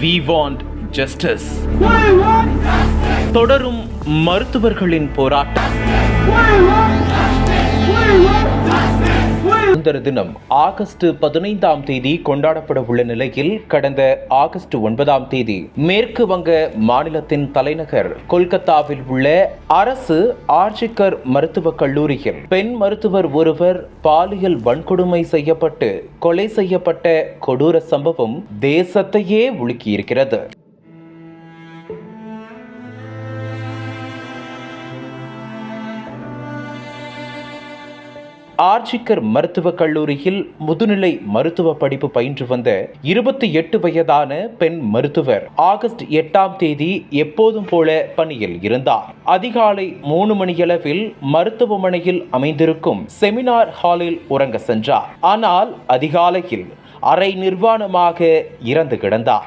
We want justice. தொடரும் மருத்துவர்களின் போராட்டம். சுதந்திர தினம் ஆகஸ்ட் 15ஆம் தேதி கொண்டாடப்பட உள்ள நிலையில் கடந்த ஆகஸ்ட் 9ஆம் தேதி மேற்கு வங்க மாநிலத்தின் தலைநகர் கொல்கத்தாவில் உள்ள அரசு ஆர்ஜிகர் மருத்துவக் கல்லூரியில் பெண் மருத்துவர் ஒருவர் பாலியல் வன்கொடுமை செய்யப்பட்டு கொலை செய்யப்பட்ட கொடூர சம்பவம் தேசத்தையே உலுக்கியிருக்கிறது. ஆர்ஜிகர் மருத்துவக் கல்லூரியில் முதுநிலை மருத்துவ படிப்பு பயின்று வந்த 28 வயதான பெண் மருத்துவர் ஆகஸ்ட் 8ஆம் தேதி எப்போதும் போல பணியில் இருந்தார். அதிகாலை 3 மணியளவில் மருத்துவமனையில் அமைந்திருக்கும் செமினார் ஹாலில் உறங்க சென்றார். ஆனால் அதிகாலையில் அரை நிர்வாணமாக இறந்து கிடந்தார்.